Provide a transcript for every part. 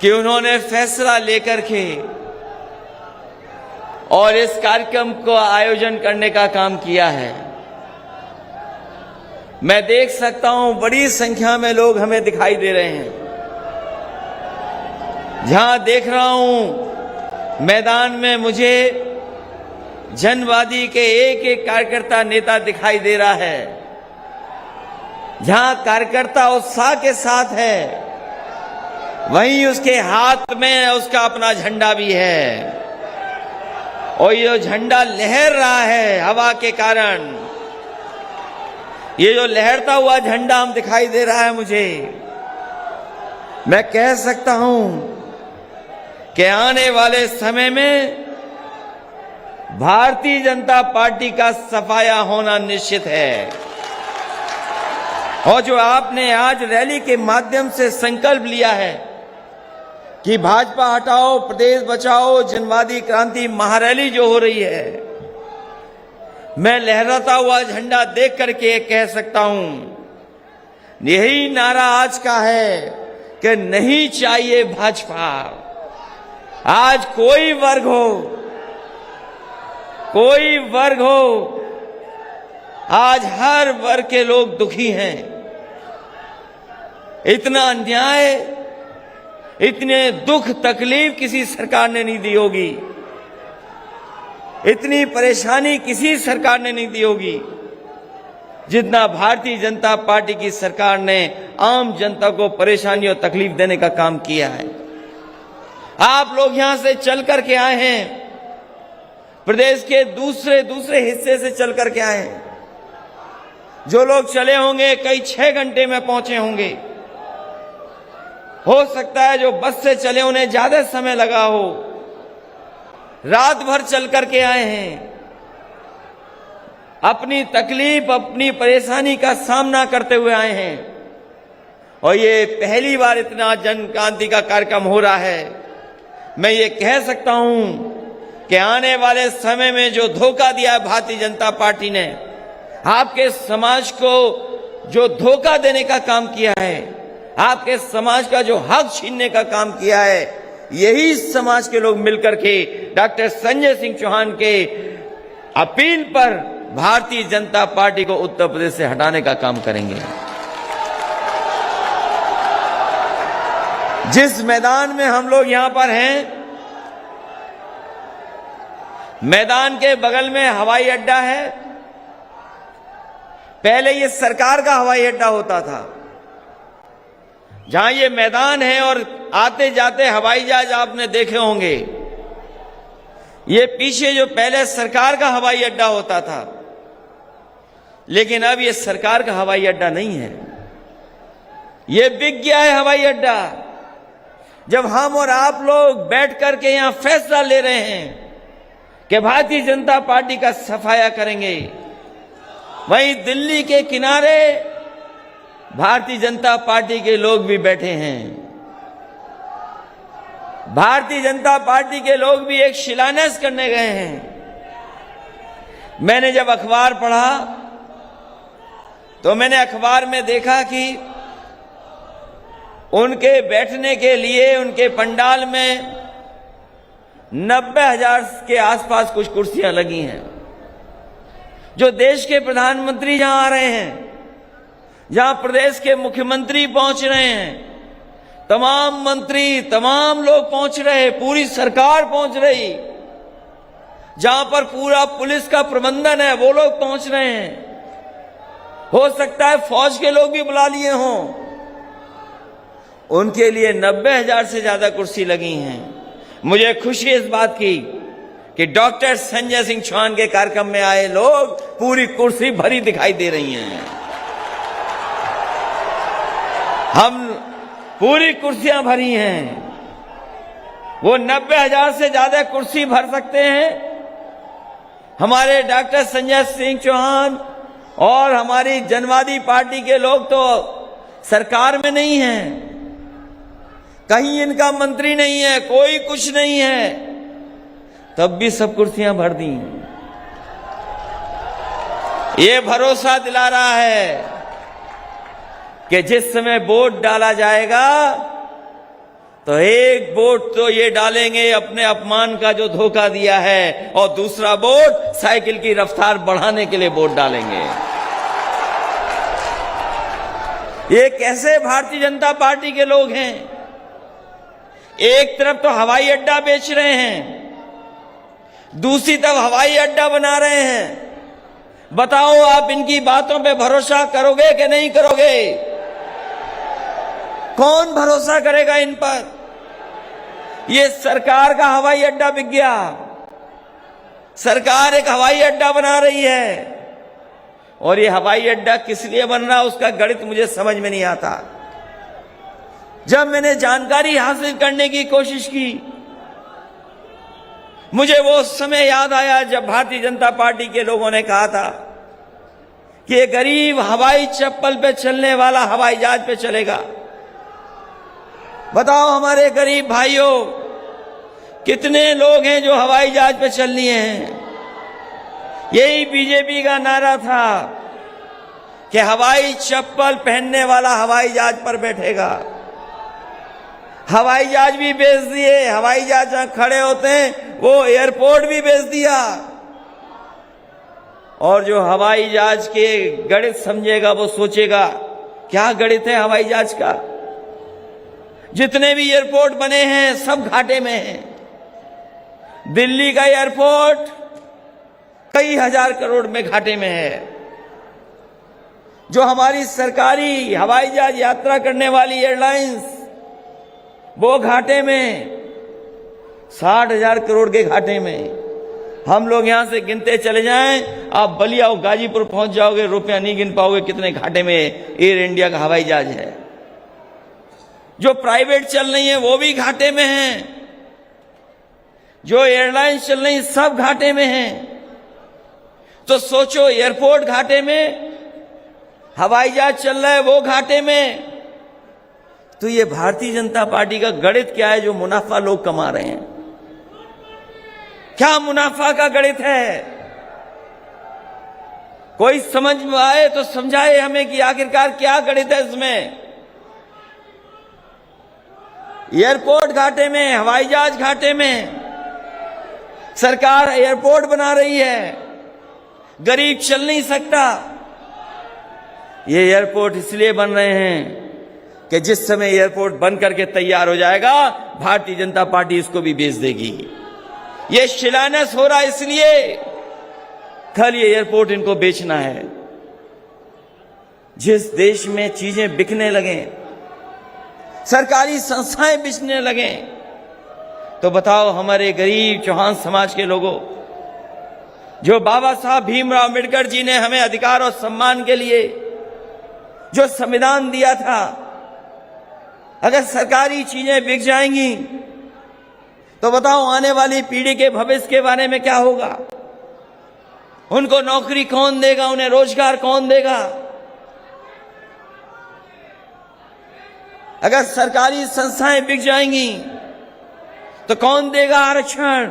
कि उन्होंने फैसला लेकर के और इस कार्यक्रम को आयोजन करने का काम किया है। मैं देख सकता हूं बड़ी संख्या में लोग हमें दिखाई दे रहे हैं। जहां देख रहा हूं मैदान में मुझे जनवादी के एक एक कार्यकर्ता नेता दिखाई दे रहा है। जहां कार्यकर्ता उत्साह के साथ है, वहीं उसके हाथ में उसका अपना झंडा भी है और ये झंडा लहर रहा है हवा के कारण। ये जो लहरता हुआ झंडा हम दिखाई दे रहा है मुझे, मैं कह सकता हूं कि आने वाले समय में भारतीय जनता पार्टी का सफाया होना निश्चित है। और जो आपने आज रैली के माध्यम से संकल्प लिया है कि भाजपा हटाओ प्रदेश बचाओ जनवादी क्रांति महारैली जो हो रही है, मैं लहराता हुआ झंडा देख करके कह सकता हूं, यही नारा आज का है कि नहीं चाहिए भाजपा। आज कोई वर्ग हो, आज हर वर्ग के लोग दुखी हैं। इतना अन्याय, इतने दुख तकलीफ किसी सरकार ने नहीं दी होगी, इतनी परेशानी किसी सरकार ने नहीं दी होगी जितना भारतीय जनता पार्टी की सरकार ने आम जनता को परेशानी और तकलीफ देने का काम किया है। आप लोग यहां से चल करके आए हैं, प्रदेश के दूसरे हिस्से से चल करके आए हैं। जो लोग चले होंगे कई 6 घंटे में पहुंचे होंगे। हो सकता है जो बस से चले उन्हें ज्यादा समय लगा हो। रात भर चल करके आए हैं, अपनी तकलीफ अपनी परेशानी का सामना करते हुए आए हैं। और ये पहली बार इतना जन क्रांति का कार्यक्रम हो रहा है। मैं ये कह सकता हूं कि आने वाले समय में जो धोखा दिया है भारतीय जनता पार्टी ने, आपके समाज को जो धोखा देने का काम किया है, आपके समाज का जो हक छीनने का काम किया है, यही समाज के लोग मिलकर के डॉक्टर संजय सिंह चौहान के अपील पर भारतीय जनता पार्टी को उत्तर प्रदेश से हटाने का काम करेंगे। जिस मैदान में हम लोग यहां पर हैं, मैदान के बगल में हवाई अड्डा है। पहले ये सरकार का हवाई अड्डा होता था। जहां ये मैदान है और आते जाते हवाई जहाज आपने देखे होंगे। ये पीछे जो पहले सरकार का हवाई अड्डा होता था, लेकिन अब ये सरकार का हवाई अड्डा नहीं है। ये बिक गया है हवाई अड्डा। जब हम और आप लोग बैठ करके यहां फैसला ले रहे हैं कि भारतीय जनता पार्टी का सफाया करेंगे, वहीं दिल्ली के किनारे भारतीय जनता पार्टी के लोग भी बैठे हैं। भारतीय जनता पार्टी के लोग भी एक शिलान्यास करने गए हैं। मैंने जब अखबार पढ़ा तो मैंने अखबार में देखा कि उनके बैठने के लिए उनके पंडाल में 90,000 के आसपास कुछ कुर्सियां लगी हैं। जो देश के प्रधानमंत्री जहां आ रहे हैं, जहां प्रदेश के मुख्यमंत्री पहुंच रहे हैं, तमाम मंत्री तमाम लोग पहुंच रहे, पूरी सरकार पहुंच रही, जहां पर पूरा पुलिस का प्रबंधन है वो लोग पहुंच रहे हैं। हो सकता है फौज के लोग भी बुला लिए हों। उनके लिए 90,000 से ज्यादा कुर्सी लगी हैं। मुझे खुशी इस बात की कि डॉक्टर संजय सिंह चौहान के कार्यक्रम में आए लोग पूरी कुर्सी भरी दिखाई दे रही हैं। हम पूरी कुर्सियां भरी हैं। वो 90,000 से ज्यादा कुर्सी भर सकते हैं। हमारे डॉक्टर संजय सिंह चौहान और हमारी जनवादी पार्टी के लोग तो सरकार में नहीं हैं, कहीं इनका मंत्री नहीं है, कोई कुछ नहीं है, तब भी सब कुर्सियां भर दी। ये भरोसा दिला रहा है कि जिस समय वोट डाला जाएगा तो एक वोट तो ये डालेंगे अपने अपमान का जो धोखा दिया है, और दूसरा वोट साइकिल की रफ्तार बढ़ाने के लिए वोट डालेंगे। ये कैसे भारतीय जनता पार्टी के लोग हैं? एक तरफ तो हवाई अड्डा बेच रहे हैं, दूसरी तरफ हवाई अड्डा बना रहे हैं। बताओ आप इनकी बातों पे भरोसा करोगे कि नहीं करोगे? कौन भरोसा करेगा इन पर? ये सरकार का हवाई अड्डा बिक गया। सरकार एक हवाई अड्डा बना रही है, और ये हवाई अड्डा किस लिए बन रहा, उसका गणित मुझे समझ में नहीं आता। जब मैंने जानकारी हासिल करने की कोशिश की, मुझे वो समय याद आया जब भारतीय जनता पार्टी के लोगों ने कहा था कि ये गरीब हवाई चप्पल पे चलने वाला हवाई जहाज पे चलेगा। बताओ हमारे गरीब भाइयों, कितने लोग हैं जो हवाई जहाज पे चल लिए हैं? यही बीजेपी का नारा था कि हवाई चप्पल पहनने वाला हवाई जहाज पर बैठेगा। हवाई जहाज भी बेच दिए, हवाई जहाज जहां खड़े होते हैं वो एयरपोर्ट भी बेच दिया। और जो हवाई जहाज के गणित समझेगा वो सोचेगा क्या गणित है हवाई जहाज का। जितने भी एयरपोर्ट बने हैं सब घाटे में हैं। दिल्ली का एयरपोर्ट कई हजार करोड़ में घाटे में है। जो हमारी सरकारी हवाई जहाज यात्रा करने वाली एयरलाइंस वो घाटे में, 60,000 करोड़ के घाटे में। हम लोग यहां से गिनते चले जाएं, आप बलिया और गाजीपुर पहुंच जाओगे, रुपया नहीं गिन पाओगे कितने घाटे में एयर इंडिया का हवाई जहाज है। जो प्राइवेट चल रही है वो भी घाटे में हैं, जो एयरलाइंस चल रही सब घाटे में हैं। तो सोचो, एयरपोर्ट घाटे में, हवाई जहाज चल रहा है वो घाटे में। तो ये भारतीय जनता पार्टी का गणित क्या है जो मुनाफा लोग कमा रहे हैं? क्या मुनाफा का गणित है? कोई समझ में आए तो समझाए हमें कि आखिरकार क्या गणित है इसमें। एयरपोर्ट घाटे में, हवाई जहाज घाटे में, सरकार एयरपोर्ट बना रही है, गरीब चल नहीं सकता। ये एयरपोर्ट इसलिए बन रहे हैं कि जिस समय एयरपोर्ट बन करके तैयार हो जाएगा भारतीय जनता पार्टी इसको भी बेच देगी। ये शिलान्यास हो रहा है इसलिए कल ये एयरपोर्ट इनको बेचना है। जिस देश में चीजें बिकने लगे, सरकारी संस्थाएं बिकने लगे, तो बताओ हमारे गरीब चौहान समाज के लोगों, जो बाबा साहब भीमराव अंबेडकर जी ने हमें अधिकार और सम्मान के लिए जो संविधान दिया था, अगर सरकारी चीजें बिक जाएंगी तो बताओ आने वाली पीढ़ी के भविष्य के बारे में क्या होगा? उनको नौकरी कौन देगा? उन्हें रोजगार कौन देगा? अगर सरकारी संस्थाएं बिक जाएंगी तो कौन देगा आरक्षण?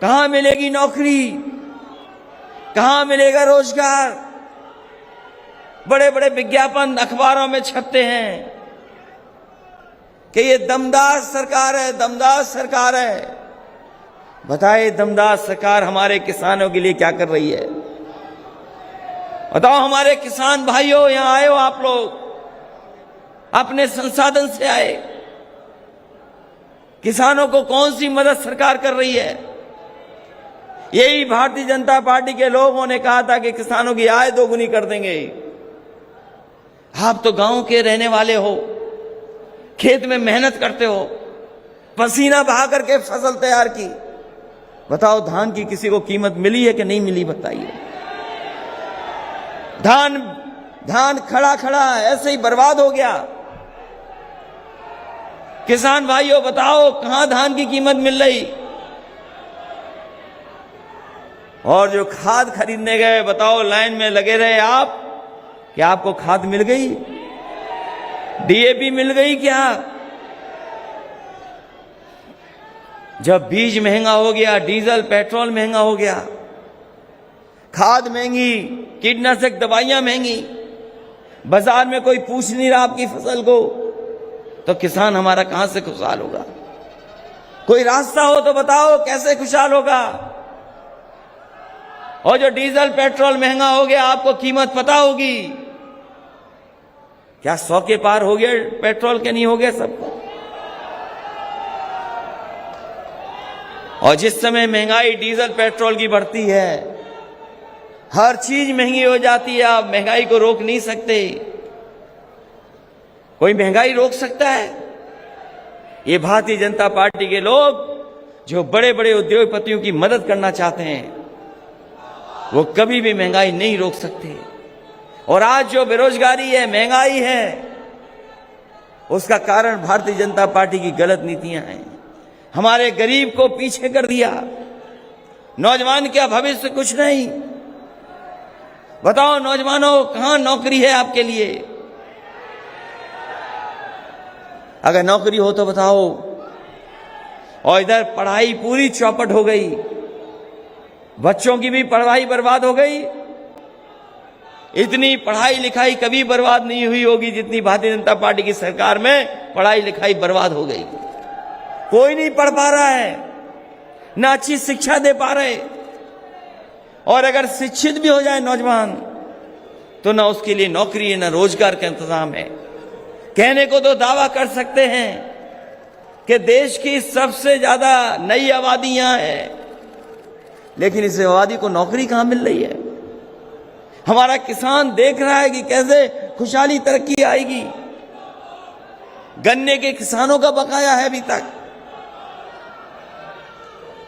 कहां मिलेगी नौकरी? कहां मिलेगा रोजगार? बड़े बड़े विज्ञापन अखबारों में छपते हैं कि ये दमदार सरकार है, दमदार सरकार है। बताइए दमदार सरकार हमारे किसानों के लिए क्या कर रही है? बताओ हमारे किसान भाइयों, यहां आए हो आप लोग, अपने संसाधन से आए, किसानों को कौन सी मदद सरकार कर रही है? यही भारतीय जनता पार्टी के लोगों ने कहा था कि किसानों की आय दोगुनी कर देंगे। आप तो गांव के रहने वाले हो, खेत में मेहनत करते हो, पसीना बहा करके फसल तैयार की। बताओ धान की किसी को कीमत मिली है कि नहीं मिली? बताइए। धान खड़ा खड़ा ऐसे ही बर्बाद हो गया। किसान भाइयों बताओ कहां धान की कीमत मिल रही? और जो खाद खरीदने गए, बताओ लाइन में लगे रहे आप, क्या आपको खाद मिल गई? डीएपी मिल गई क्या? जब बीज महंगा हो गया, डीजल पेट्रोल महंगा हो गया, खाद महंगी, कीटनाशक दवाइयां महंगी, बाजार में कोई पूछ नहीं रहा आपकी फसल को, तो किसान हमारा कहां से खुशहाल होगा? कोई रास्ता हो तो बताओ कैसे खुशहाल होगा? और जो डीजल पेट्रोल महंगा हो गया, आपको कीमत पता होगी क्या? 100 के पार हो गया पेट्रोल के, नहीं हो गया सबको? और जिस समय महंगाई डीजल पेट्रोल की बढ़ती है, हर चीज महंगी हो जाती है, आप महंगाई को रोक नहीं सकते। कोई महंगाई रोक सकता है? ये भारतीय जनता पार्टी के लोग जो बड़े बड़े उद्योगपतियों की मदद करना चाहते हैं, वो कभी भी महंगाई नहीं रोक सकते। और आज जो बेरोजगारी है, महंगाई है, उसका कारण भारतीय जनता पार्टी की गलत नीतियां हैं। हमारे गरीब को पीछे कर दिया, नौजवान का भविष्य कुछ नहीं। बताओ नौजवानों, कहां नौकरी है आपके लिए? अगर नौकरी हो तो बताओ। और इधर पढ़ाई पूरी चौपट हो गई, बच्चों की भी पढ़ाई बर्बाद हो गई। इतनी पढ़ाई लिखाई कभी बर्बाद नहीं हुई होगी जितनी भारतीय जनता पार्टी की सरकार में पढ़ाई लिखाई बर्बाद हो गई। कोई नहीं पढ़ पा रहा है, ना अच्छी शिक्षा दे पा रहे। और अगर शिक्षित भी हो जाए नौजवान, तो ना उसके लिए नौकरी है, ना रोजगार का इंतजाम है। कहने को तो दावा कर सकते हैं कि देश की सबसे ज्यादा नई आबादी यहां है, लेकिन इस आबादी को नौकरी कहां मिल रही है? हमारा किसान देख रहा है कि कैसे खुशहाली तरक्की आएगी। गन्ने के किसानों का बकाया है अभी तक,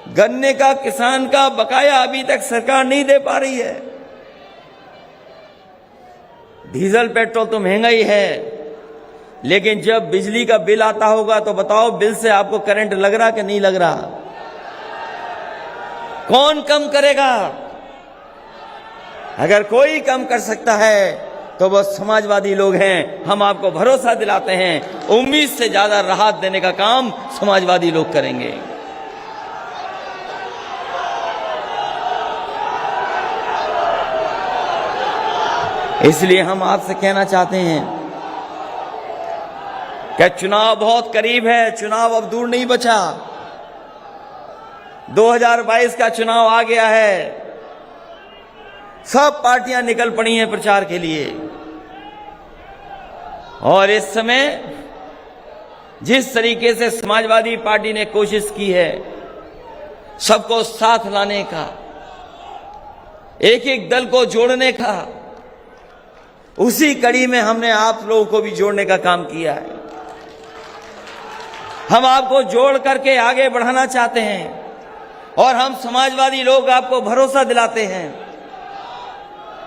गन्ने का किसान का बकाया अभी तक सरकार नहीं दे पा रही है। डीजल पेट्रोल तो महंगा ही है, लेकिन जब बिजली का बिल आता होगा तो बताओ, बिल से आपको करंट लग रहा कि नहीं लग रहा? कौन कम करेगा? अगर कोई कम कर सकता है तो वो समाजवादी लोग हैं। हम आपको भरोसा दिलाते हैं, उम्मीद से ज्यादा राहत देने का काम समाजवादी लोग करेंगे। इसलिए हम आपसे कहना चाहते हैं कि चुनाव बहुत करीब है, चुनाव अब दूर नहीं बचा। 2022 का चुनाव आ गया है, सब पार्टियां निकल पड़ी हैं प्रचार के लिए। और इस समय जिस तरीके से समाजवादी पार्टी ने कोशिश की है सबको साथ लाने का, एक एक दल को जोड़ने का, उसी कड़ी में हमने आप लोगों को भी जोड़ने का काम किया है। हम आपको जोड़ करके आगे बढ़ाना चाहते हैं और हम समाजवादी लोग आपको भरोसा दिलाते हैं।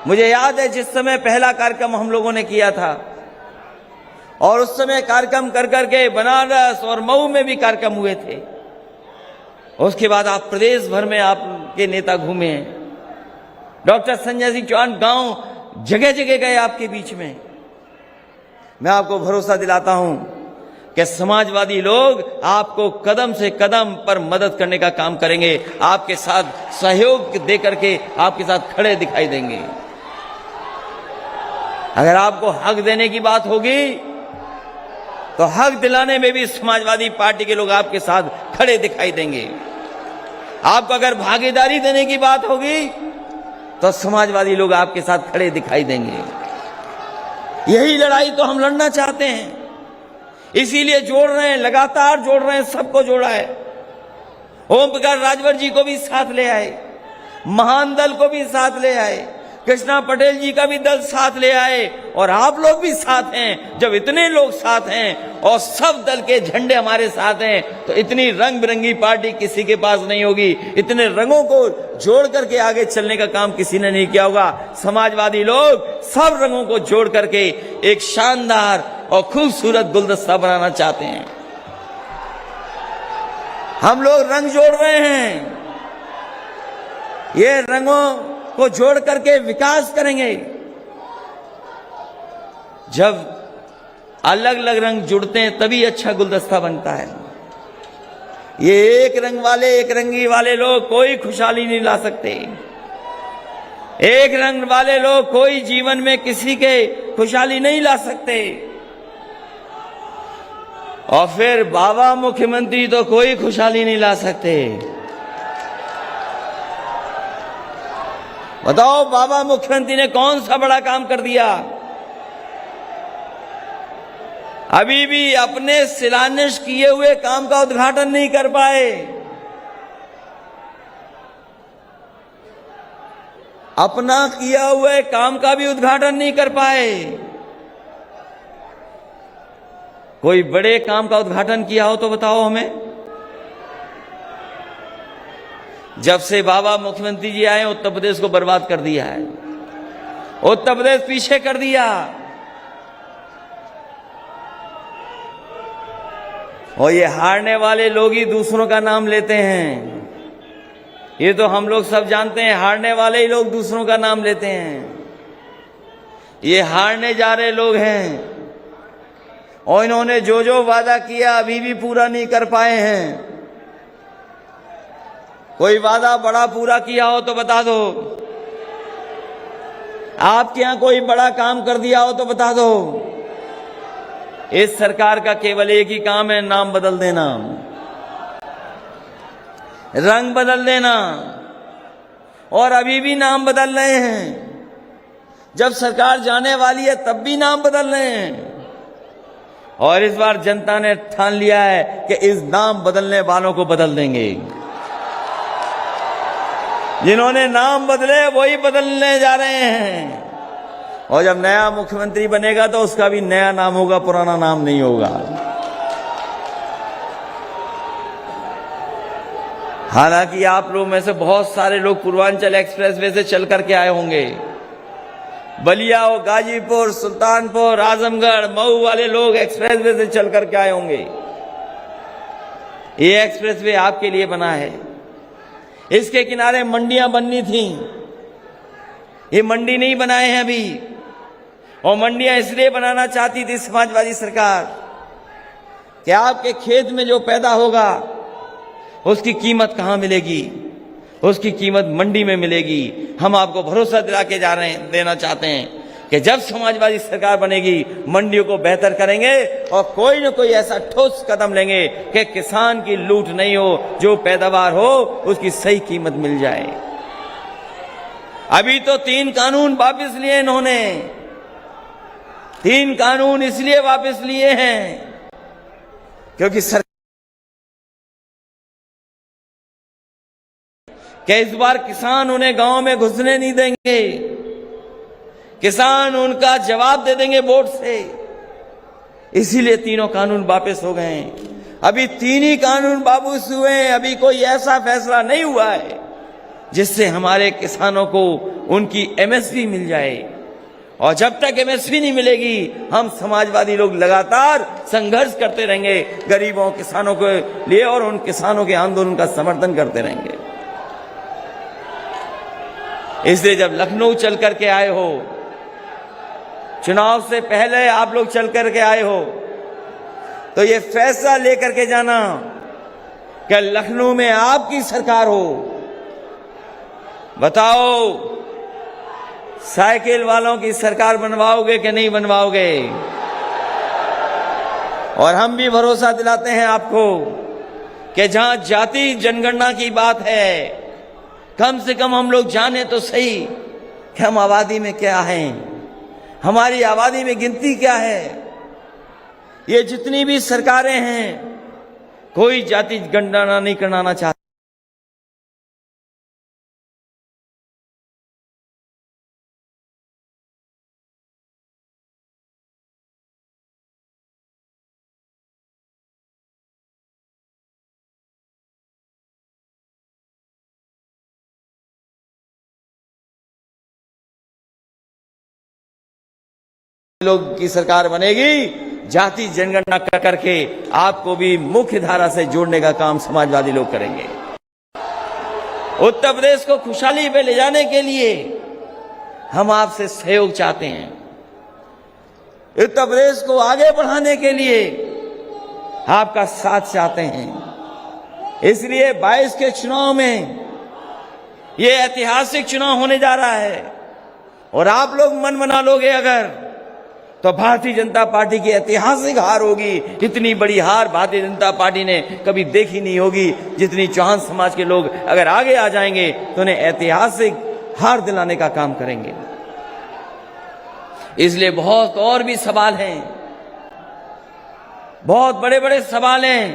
मुझे याद है जिस समय पहला कार्यक्रम हम लोगों ने किया था, और उस समय कार्यक्रम कर करके बनारस और मऊ में भी कार्यक्रम हुए थे। उसके बाद आप प्रदेश भर में आपके नेता घूमे हैं। डॉक्टर संजय सिंह चौहान गांव जगह जगह गए आपके बीच में। मैं आपको भरोसा दिलाता हूं कि समाजवादी लोग आपको कदम से कदम पर मदद करने का काम करेंगे, आपके साथ सहयोग दे करके आपके साथ खड़े दिखाई देंगे। अगर आपको हक देने की बात होगी तो हक दिलाने में भी समाजवादी पार्टी के लोग आपके साथ खड़े दिखाई देंगे। आपको अगर भागीदारी देने की बात होगी तो समाजवादी लोग आपके साथ खड़े दिखाई देंगे। यही लड़ाई तो हम लड़ना चाहते हैं, इसीलिए जोड़ रहे हैं, लगातार जोड़ रहे हैं, सबको जोड़ा है। ओम प्रकाश राजभर जी को भी साथ ले आए, महान दल को भी साथ ले आए, कृष्णा पटेल जी का भी दल साथ ले आए, और आप लोग भी साथ हैं। जब इतने लोग साथ हैं और सब दल के झंडे हमारे साथ हैं, तो इतनी रंग बिरंगी पार्टी किसी के पास नहीं होगी। इतने रंगों को जोड़ करके आगे चलने का काम किसी ने नहीं किया होगा। समाजवादी लोग सब रंगों को जोड़ करके एक शानदार और खूबसूरत गुलदस्ता बनाना चाहते हैं। हम लोग रंग जोड़ रहे हैं, ये रंगों को जोड़ करके विकास करेंगे। जब अलग अलग रंग जुड़ते हैं तभी अच्छा गुलदस्ता बनता है। ये एक रंग वाले, एक रंगी वाले लोग कोई खुशहाली नहीं ला सकते। एक रंग वाले लोग कोई जीवन में किसी के खुशहाली नहीं ला सकते। और फिर बाबा मुख्यमंत्री तो कोई खुशहाली नहीं ला सकते। बताओ बाबा मुख्यमंत्री ने कौन सा बड़ा काम कर दिया? अभी भी अपने शिलान्यास किए हुए काम का उद्घाटन नहीं कर पाए। अपना किया हुए काम का भी उद्घाटन नहीं कर पाए। कोई बड़े काम का उद्घाटन किया हो तो बताओ हमें। जब से बाबा मुख्यमंत्री जी आए उत्तर प्रदेश को बर्बाद कर दिया है, उत्तर प्रदेश पीछे कर दिया। और ये हारने वाले लोग ही दूसरों का नाम लेते हैं। ये तो हम लोग सब जानते हैं, हारने वाले ही लोग दूसरों का नाम लेते हैं। ये हारने जा रहे लोग हैं और इन्होंने जो जो वादा किया अभी भी पूरा नहीं कर पाए हैं। कोई वादा बड़ा पूरा किया हो तो बता दो। आपके यहां कोई बड़ा काम कर दिया हो तो बता दो। इस सरकार का केवल एक ही काम है, नाम बदल देना, रंग बदल देना। और अभी भी नाम बदल रहे हैं। जब सरकार जाने वाली है तब भी नाम बदल रहे हैं। और इस बार जनता ने ठान लिया है कि इस नाम बदलने वालों को बदल देंगे। जिन्होंने नाम बदले वही बदलने जा रहे हैं। और जब नया मुख्यमंत्री बनेगा तो उसका भी नया नाम होगा, पुराना नाम नहीं होगा। हालांकि आप लोग में से बहुत सारे लोग पूर्वांचल एक्सप्रेसवे से चल करके आए होंगे। बलिया और गाजीपुर, सुल्तानपुर, आजमगढ़, मऊ वाले लोग एक्सप्रेसवे से चल करके आए होंगे। ये एक्सप्रेसवे आपके लिए बना है। इसके किनारे मंडियां बननी थी, ये मंडी नहीं बनाए हैं अभी। और मंडियां इसलिए बनाना चाहती थी समाजवादी सरकार कि आपके खेत में जो पैदा होगा उसकी कीमत कहां मिलेगी? उसकी कीमत मंडी में मिलेगी। हम आपको भरोसा दिला के देना चाहते हैं कि जब समाजवादी सरकार बनेगी मंडियों को बेहतर करेंगे और कोई न कोई ऐसा ठोस कदम लेंगे कि किसान की लूट नहीं हो, जो पैदावार हो उसकी सही कीमत मिल जाए। अभी तो 3 कानून वापस लिए इन्होंने। 3 कानून इसलिए वापस लिए हैं क्योंकि सरकार कि इस बार किसान उन्हें गांव में घुसने नहीं देंगे। किसान उनका जवाब दे देंगे वोट से। इसीलिए तीनों कानून वापस हो गए हैं। अभी 3 ही कानून वापस हुए हैं। अभी कोई ऐसा फैसला नहीं हुआ है जिससे हमारे किसानों को उनकी एमएसपी मिल जाए। और जब तक एमएसपी नहीं मिलेगी हम समाजवादी लोग लगातार संघर्ष करते रहेंगे गरीबों किसानों के लिए और उन किसानों के आंदोलन का समर्थन करते रहेंगे। इसलिए जब लखनऊ चल करके आए हो, चुनाव से पहले आप लोग चल करके आए हो, तो ये फैसला लेकर के जाना कि लखनऊ में आपकी सरकार हो। बताओ साइकिल वालों की सरकार बनवाओगे कि नहीं बनवाओगे? और हम भी भरोसा दिलाते हैं आपको कि जहां जाति जनगणना की बात है, कम से कम हम लोग जाने तो सही कि हम आबादी में क्या हैं, हमारी आबादी में गिनती क्या है। ये जितनी भी सरकारें हैं कोई जाति जनगणना नहीं कराना चाहती। लोग की सरकार बनेगी, जाति जनगणना कर करके आपको भी मुख्य धारा से जोड़ने का काम समाजवादी लोग करेंगे। उत्तर प्रदेश को खुशहाली पे ले जाने के लिए हम आपसे सहयोग चाहते हैं। उत्तर प्रदेश को आगे बढ़ाने के लिए आपका साथ चाहते हैं। इसलिए 22 के चुनाव में ये ऐतिहासिक चुनाव होने जा रहा है और आप लोग मन बना लोगे अगर, तो भारतीय जनता पार्टी की ऐतिहासिक हार होगी। इतनी बड़ी हार भारतीय जनता पार्टी ने कभी देखी नहीं होगी। जितनी चौहान समाज के लोग अगर आगे आ जाएंगे तो उन्हें ऐतिहासिक हार दिलाने का काम करेंगे। इसलिए बहुत और भी सवाल हैं, बहुत बड़े बड़े सवाल हैं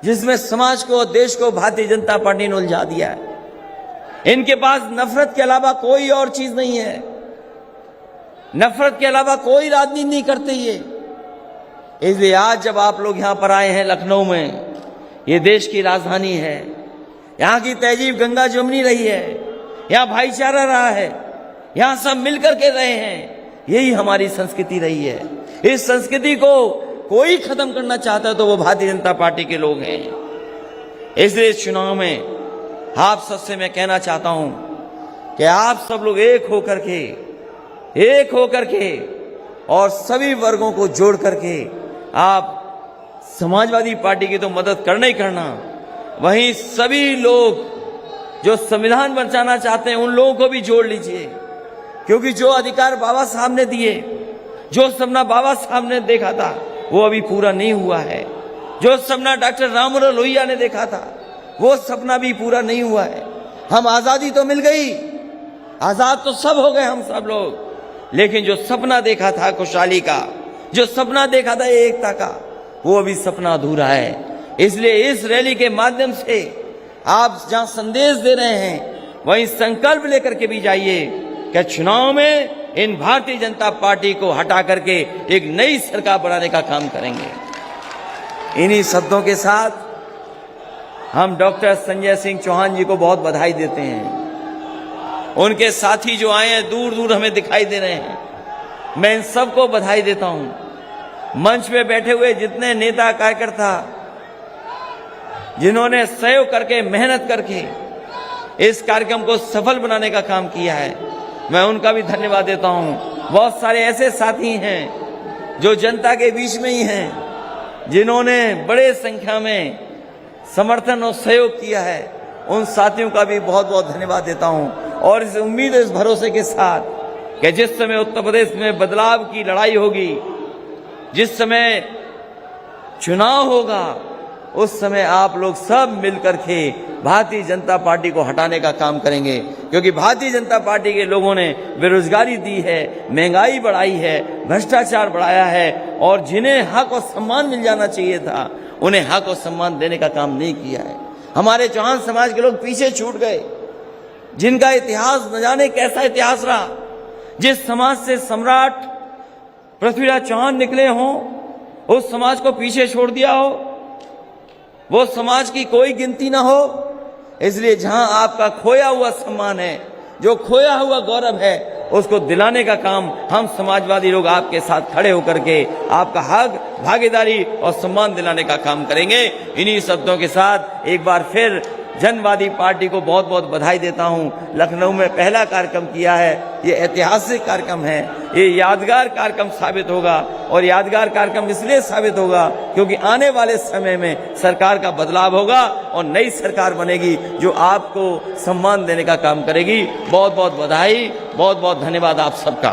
जिसमें समाज को, देश को भारतीय जनता पार्टी ने उलझा दिया है। इनके पास नफरत के अलावा कोई और चीज नहीं है, नफरत के अलावा कोई राजनीति नहीं करते ये। इसलिए आज जब आप लोग यहां पर आए हैं लखनऊ में, ये देश की राजधानी है, यहां की तहजीब गंगा जमुनी रही है, यहां भाईचारा रहा है, यहां सब मिलकर के रहे हैं, यही हमारी संस्कृति रही है। इस संस्कृति को कोई खत्म करना चाहता है तो वो भारतीय जनता पार्टी के लोग हैं। इसलिए इस चुनाव में आप सबसे मैं कहना चाहता हूं कि आप सब लोग एक होकर के और सभी वर्गों को जोड़ करके आप समाजवादी पार्टी की तो मदद करना ही करना, वहीं सभी लोग जो संविधान बचाना चाहते हैं उन लोगों को भी जोड़ लीजिए। क्योंकि जो अधिकार बाबा साहब ने दिए, जो सपना बाबा साहब ने देखा था वो अभी पूरा नहीं हुआ है। जो सपना डॉक्टर राममनोहर लोहिया ने देखा था वो सपना भी पूरा नहीं हुआ है। हम आजादी तो मिल गई, आजाद तो सब हो गए हम सब लोग, लेकिन जो सपना देखा था खुशहाली का, जो सपना देखा था एकता का, वो अभी सपना अधूरा है। इसलिए इस रैली के माध्यम से आप जहां संदेश दे रहे हैं वहीं संकल्प लेकर के भी जाइए कि चुनाव में इन भारतीय जनता पार्टी को हटा करके एक नई सरकार बनाने का काम करेंगे। इन्हीं शब्दों के साथ हम डॉक्टर संजय सिंह चौहान जी को बहुत बधाई देते हैं। उनके साथी जो आए हैं दूर दूर हमें दिखाई दे रहे हैं, मैं इन सबको बधाई देता हूं। मंच पे बैठे हुए जितने नेता कार्यकर्ता जिन्होंने सहयोग करके, मेहनत करके इस कार्यक्रम को सफल बनाने का काम किया है, मैं उनका भी धन्यवाद देता हूं। बहुत सारे ऐसे साथी हैं जो जनता के बीच में ही हैं, जिन्होंने बड़े संख्या में समर्थन और सहयोग किया है, उन साथियों का भी बहुत बहुत धन्यवाद देता हूं। और इस उम्मीद, इस भरोसे के साथ कि जिस समय उत्तर प्रदेश में बदलाव की लड़ाई होगी, जिस समय चुनाव होगा, उस समय आप लोग सब मिलकर के भारतीय जनता पार्टी को हटाने का काम करेंगे। क्योंकि भारतीय जनता पार्टी के लोगों ने बेरोजगारी दी है, महंगाई बढ़ाई है, भ्रष्टाचार बढ़ाया है, और जिन्हें हक और सम्मान मिल जाना चाहिए था उन्हें हक और सम्मान देने का काम नहीं किया है। हमारे चौहान समाज के लोग पीछे छूट गए, जिनका इतिहास न जाने कैसा इतिहास रहा। जिस समाज से सम्राट पृथ्वीराज चौहान निकले हों, उस समाज को पीछे छोड़ दिया हो, वो समाज की कोई गिनती ना हो। इसलिए जहां आपका खोया हुआ सम्मान है, जो खोया हुआ गौरव है, उसको दिलाने का काम हम समाजवादी लोग आपके साथ खड़े होकर के आपका हक, भागीदारी और सम्मान दिलाने का काम करेंगे। इन्हीं शब्दों के साथ एक बार फिर जनवादी पार्टी को बहुत बहुत बधाई देता हूं। लखनऊ में पहला कार्यक्रम किया है, ये ऐतिहासिक कार्यक्रम है, ये यादगार कार्यक्रम साबित होगा। और यादगार कार्यक्रम इसलिए साबित होगा क्योंकि आने वाले समय में सरकार का बदलाव होगा और नई सरकार बनेगी जो आपको सम्मान देने का काम करेगी। बहुत बहुत बधाई, बहुत बहुत धन्यवाद आप सबका।